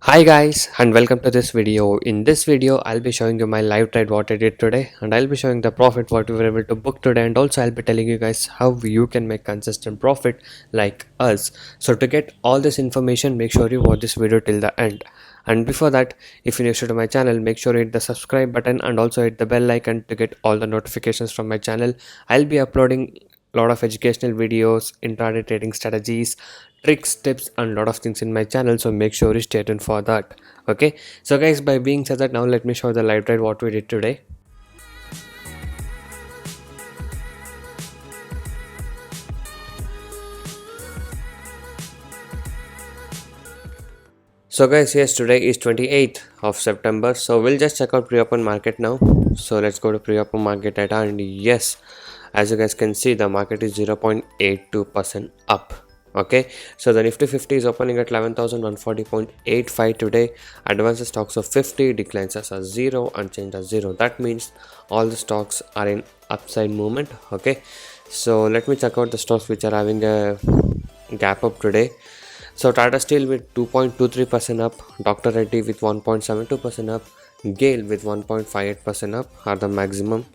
Hi guys and welcome to this video. In this video I'll be showing you my live trade what I did today, and I'll be showing the profit what we were able to book today, and also I'll be telling you guys how you can make consistent profit like us. So to get all this information, make sure you watch this video till the end. And before that, if you're new to my channel, make sure you hit the subscribe button and also hit the bell icon to get all the notifications from my channel. I'll be uploading a lot of educational videos, intraday trading strategies, tricks, tips, and lot of things in my channel, so make sure you stay tuned for that. Okay, so guys, by being said that, now let me show the live trade what we did today. So guys, yes, today is 28th of September, so we'll just check out pre-open market now. So let's go to pre-open market data, and yes, as you guys can see, the market is 0.82% up. Okay, so the Nifty 50 is opening at 11,140.85 today. Advances stocks of 50, declines as a 0, unchanged as 0. That means all the stocks are in upside movement. Okay, so let me check out the stocks which are having a gap up today. So Tata Steel with 2.23% up, Dr. Reddy with 1.72% up, Gale with 1.58% up are the maximum.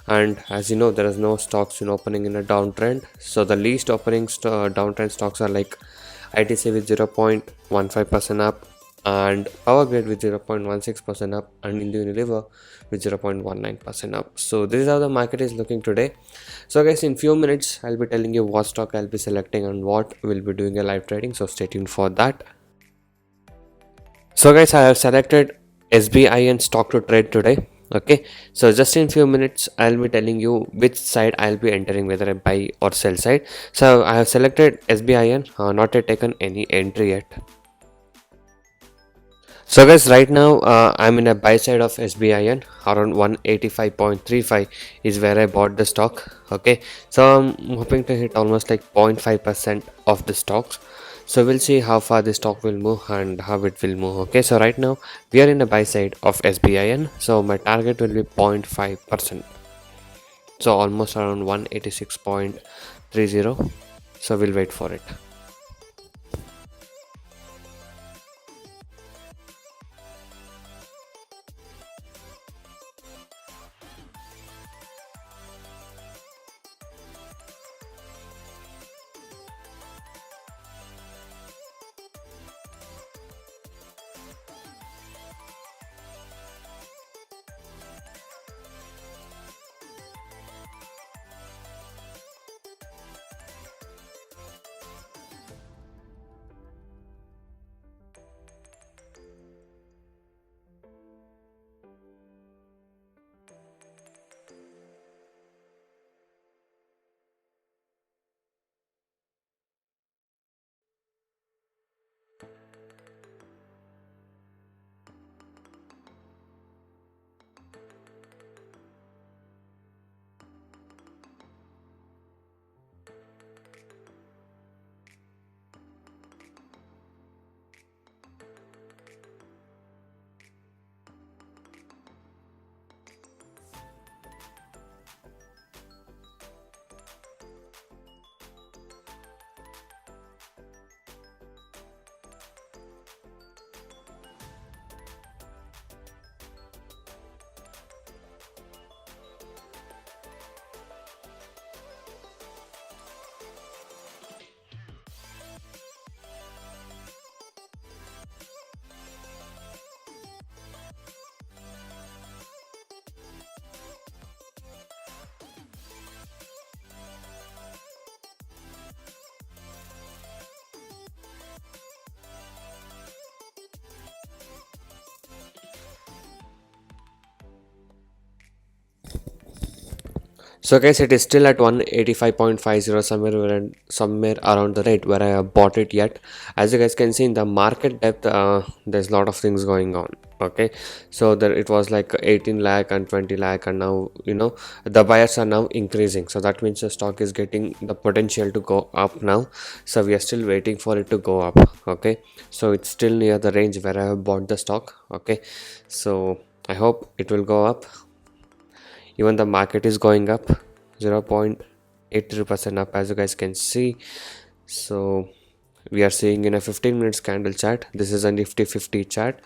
And as you know, there is no stocks in opening in a downtrend. So the least opening downtrend stocks are like ITC with 0.15% up, and Power Grid with 0.16% up, and India Unilever with 0.19% up. So this is how the market is looking today. So guys, in few minutes I'll be telling you what stock I'll be selecting and what we'll be doing a live trading, so stay tuned for that. So guys, I have selected SBIN stock to trade today. Okay, so just in few minutes I'll be telling you which side I'll be entering, whether I buy or sell side. So I have selected SBIN, not yet taken any entry yet. So guys, right now I'm in a buy side of SBIN around 185.35 is where I bought the stock. Okay, so I'm hoping to hit almost like 0.5% of the stocks. So we'll see how far the stock will move and how it will move. Okay, so right now we are in a buy side of SBIN, so my target will be 0.5%, so almost around 186.30. So we'll wait for it. So guys, it is still at 185.50, somewhere around the rate where I have bought it yet. As you guys can see in the market depth, there's a lot of things going on. Okay, so there it was like 18 lakh and 20 lakh, and now the buyers are now increasing. So that means the stock is getting the potential to go up now. So we are still waiting for it to go up. Okay, so it's still near the range where I have bought the stock. Okay, so I hope it will go up. Even the market is going up 0.83% up, as you guys can see. So we are seeing in a 15 minutes candle chart. This is a Nifty 50 chart,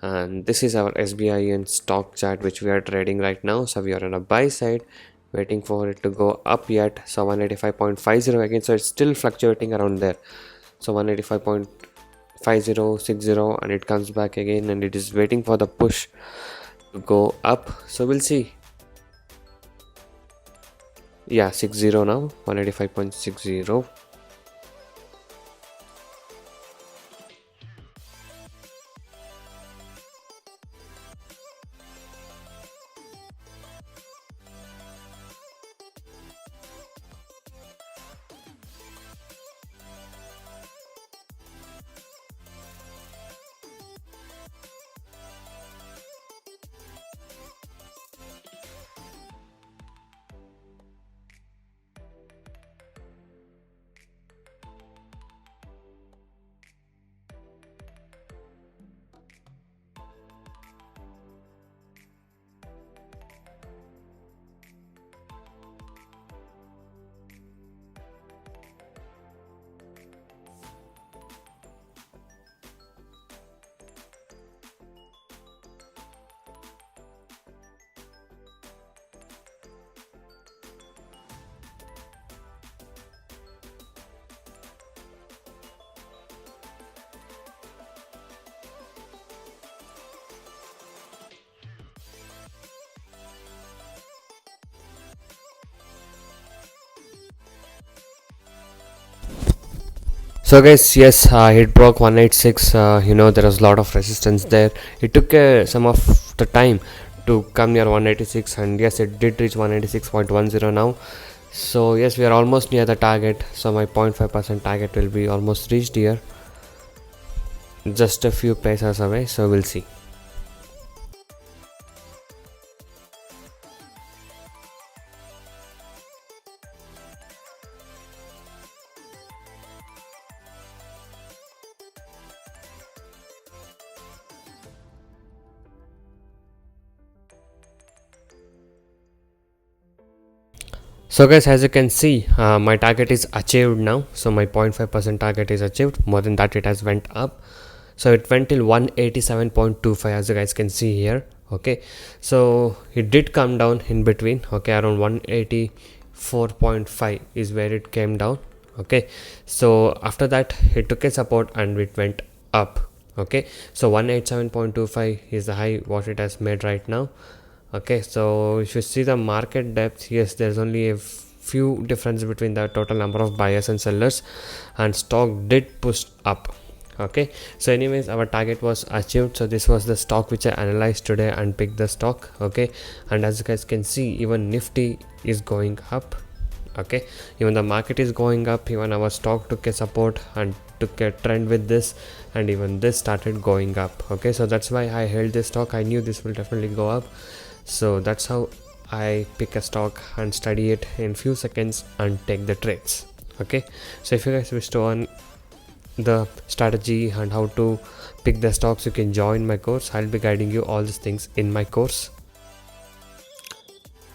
and this is our SBIN stock chart which we are trading right now. So we are on a buy side, waiting for it to go up yet. So 185.50 again, so it's still fluctuating around there. So 185.5060, and it comes back again, and it is waiting for the push to go up. So we'll see. Yeah, 60 now, 185.60. So guys, yes, it broke 186. There was a lot of resistance there. It took some of the time to come near 186, and yes, it did reach 186.10 now. So yes, we are almost near the target. So my 0.5% target will be almost reached here, just a few paces away. So we'll see. So guys, as you can see, my target is achieved now. So my 0.5% target is achieved. More than that, it has went up. So it went till 187.25, as you guys can see here. Okay, so it did come down in between. Okay, around 184.5 is where it came down. Okay, so after that it took a support and it went up. Okay, so 187.25 is the high what it has made right now. Okay, so if you see the market depth, yes, there's only a few difference between the total number of buyers and sellers, and stock did push up. Okay, so anyways, our target was achieved. So this was the stock which I analyzed today and picked the stock. Okay, and as you guys can see, even Nifty is going up. Okay, even the market is going up. Even our stock took a support and took a trend with this, and even this started going up. Okay, so that's why I held this stock. I knew this will definitely go up. So that's how I pick a stock and study it in few seconds and take the trades. Okay, so if you guys wish to earn the strategy and how to pick the stocks, you can join my course. I'll be guiding you all these things in my course.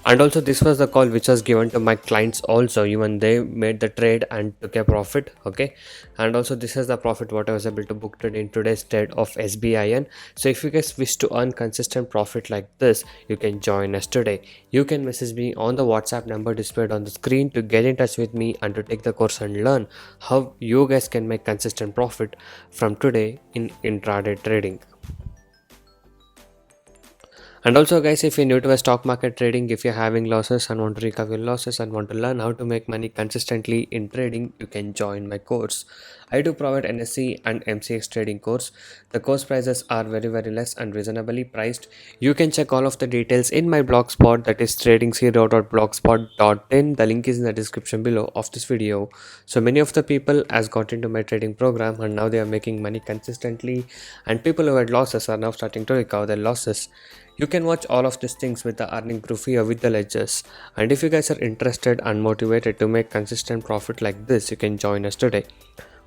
And also this was the call which was given to my clients also. Even they made the trade and took a profit. Okay, and also this is the profit what I was able to book today in today's trade of SBIN. So if you guys wish to earn consistent profit like this, you can join us today. You can message me on the WhatsApp number displayed on the screen to get in touch with me and to take the course and learn how you guys can make consistent profit from today in intraday trading. And also guys, if you're new to a stock market trading, if you're having losses and want to recover your losses and want to learn how to make money consistently in trading, you can join my course. I do provide NSE and MCX trading course. The course prices are very less and reasonably priced. You can check all of the details in my blogspot, that is tradingzero.blogspot.in. The link is in the description below of this video. So many of the people has got into my trading program and now they are making money consistently, and people who had losses are now starting to recover their losses. You can watch all of these things with the earning proof here with the ledgers. And if you guys are interested and motivated to make consistent profit like this, you can join us today.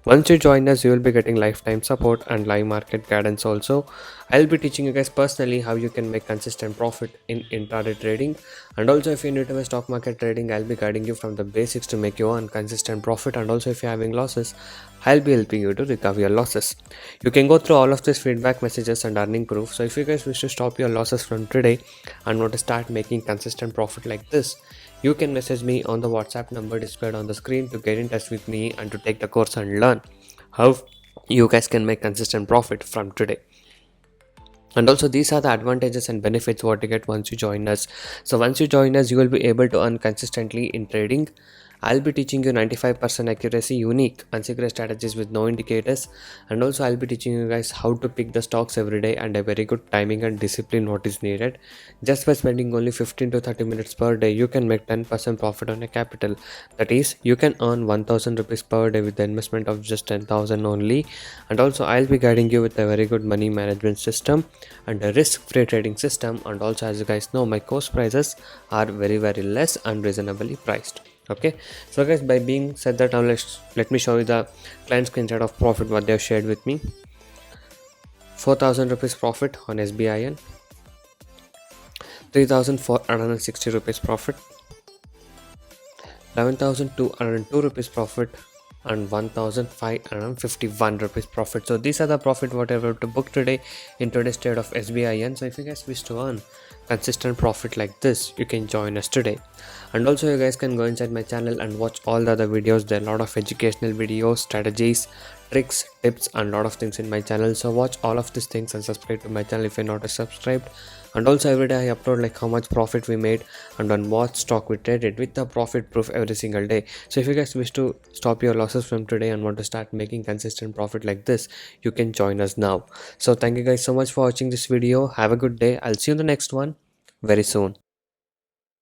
Once you join us, you will be getting lifetime support and live market guidance also. I'll be teaching you guys personally how you can make consistent profit in intraday trading. And also, if you're new to stock market trading, I'll be guiding you from the basics to make you earn consistent profit. And also, if you're having losses, I'll be helping you to recover your losses. You can go through all of these feedback messages and earning proof. So if you guys wish to stop your losses from today and want to start making consistent profit like this, you can message me on the WhatsApp number displayed on the screen to get in touch with me and to take the course and learn how you guys can make consistent profit from today. And also, these are the advantages and benefits what you get once you join us. So once you join us, you will be able to earn consistently in trading. I'll be teaching you 95% accuracy, unique unsecret strategies with no indicators. And also, I'll be teaching you guys how to pick the stocks every day and a very good timing and discipline what is needed. Just by spending only 15 to 30 minutes per day, you can make 10% profit on your capital. That is, you can earn 1000 rupees per day with the investment of just 10,000 only. And also, I'll be guiding you with a very good money management system and a risk-free trading system. And also, as you guys know, my course prices are very less and reasonably priced. Okay, so guys, by being said that, now let me show you the client screenshot of profit what they have shared with me. 4,000 rupees profit on SBIN, 3,460 rupees profit, 11,202 rupees profit, and 1,551 rupees profit. So these are the profit whatever to book today in today's trade of SBIN. So if you guys wish to earn consistent profit like this, you can join us today. And also, you guys can go inside my channel and watch all the other videos. There are a lot of educational videos, strategies, tricks, tips, and a lot of things in my channel. So watch all of these things and subscribe to my channel if you're not subscribed. And also, every day I upload like how much profit we made and on what stock we traded with the profit proof every single day. So if you guys wish to stop your losses from today and want to start making consistent profit like this, you can join us now. So thank you guys so much for watching this video. Have a good day. I'll see you in the next one very soon.